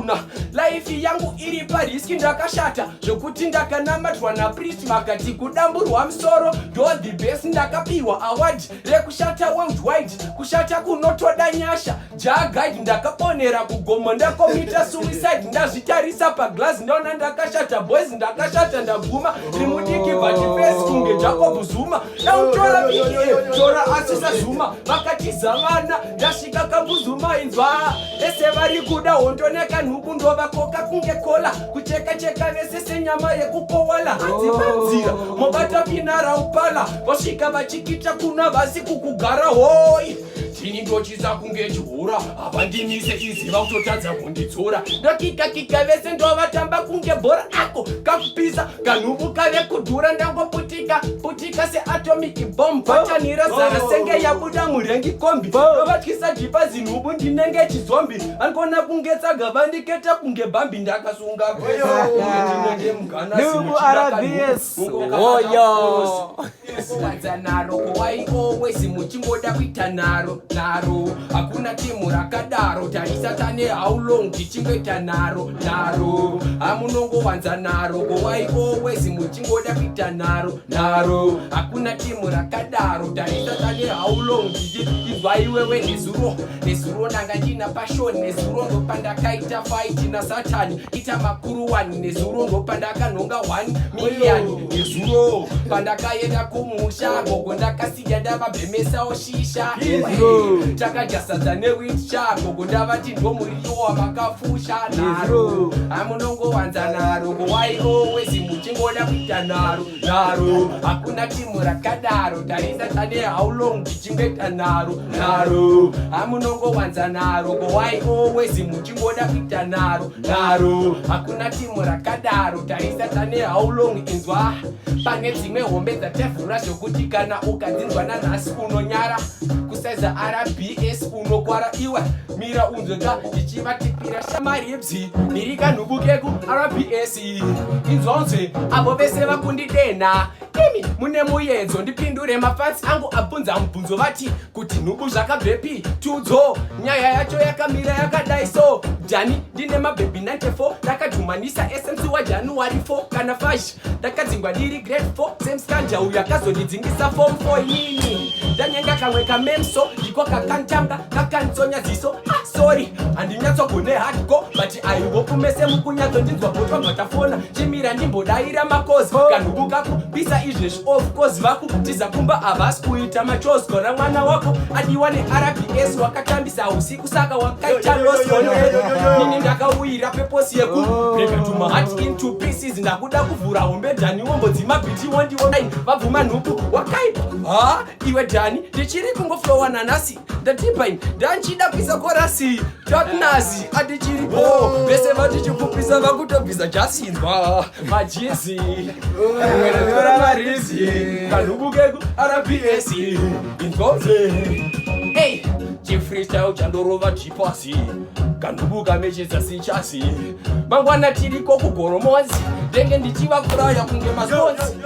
hakuna. Life yangu iri pariski ndakashata zvokuti ndakanamatwa napriest vakati kudamburwa musoro ndo the best. Ndakapiwa award rekushata worldwide, kushata kunotoda nyasha. Jaguide ndakabonera kugomo ndakomita suicide. Ndazvitarisa paglass ndaona ndakashata boys, ndakashata ndaguma rimudiki bhatifesi kunge Jacob Zuma. Dautora PA tora asisa Zuma vakati zavana ndasvika kambuzuma inzwa ese vari kuda hondoneka Nhubu ndovakoka kunge kola kucheka vese senyama yekukowala hanzi panzira mobata pinara upala vasvika vachikita kuna vasi kukugara hoi tini ndochiza kunge chihura havandimise iziva kutotadza kundidzora ndokika vese ndovatamba kunge bhora ako kakupisa kanhubu kave kudhura ndangoputika seatomic bomb patanira zara senge yabuda murengi kombi novatyisa jipazi Nhubu ndinenge chizombi angona kunge tsaga vandiketa kunge bambi ndakasunga Nhubu RBS kuwadza naro kuwai always muchingoda kuita naro hakuna timu rakadaro tarisatane how long tichingoita naro hamunongowanza naro kuwai always muchingoda kuita naro hakuna timu rakadaro tarisatane how long tichizwa iwewe nezuro nanga ndina passion nezuro ndopandakaita fight na satani ita makuru 1 nezuro ndopandakanhonga 1 million nezuro pandakaenda kumusha gogo ndakasiya ndavabhemesawo shisha takajasadza newitsha gogo ndavati ndomuriwo makafusha naro hamunongowanza naro kuwai always muchingoda kuita naro hakuna timu rakadaro tarisatane how long tichingoita naro hamunongowanza naro kuwai always muchingoda kuita naro hakuna timu rakadaro tarisatane how long inzwa pane dzimwe hombe dzatevhura zvokuti kana ukadzinzwa nanhasi unonyara kusaiza RBS unokwara iwe mira unzweka ndichivatipira shamaribzi ndiri kanhubu keku RBS inzonzwe avo vese vakundidena imi mune muyedzo ndipindure mafansi angu abvunza mubvunzo vati kuti Nhubu zvakabvepi tudzo nyaya yacho yakamira yakadai so Jani ndine mabhebi 94 ndakadhumanisa essence waJanuary 4 kana 5 ndakadzingwa ndiri grade 4 semskanja uyu akazondidzingisa form 4 inini ndanyenga kamwe kamemso ndiko kakantanga kakanitsonya ziso sorry handinyatsogone hardcore but aivopumese mukunyatsondinzwa botwa bvatafona chimira ndimbodaira makozi kanhubu kaku pisa izvezvi of course vaku tizakumba havasi kuita machozi kona mwana wako adiwa neRBS wakatambisa usiku saka wakaita losono nini ndakawira peposi yeku break to my heart into pieces ndakuda kuvhura hombe Dhani wombo dzimabhiti wondiwonai vabvuma Nhubu wakaipa iwe Dhani ndichiri kungoflowa nanasi ndatibhaini ndanchida kuisa korasi tatnazi atichiripo vese vatichikupisa vakutobvisa jasinzwa majezi weretora marizi kanhubu keku RBS inzonze hey chifreestyle chandorova chipasi kanhubu kamechedza sichasi mangwana tiriko kugoromozi ndenge ndichivakuraya kunge masponzi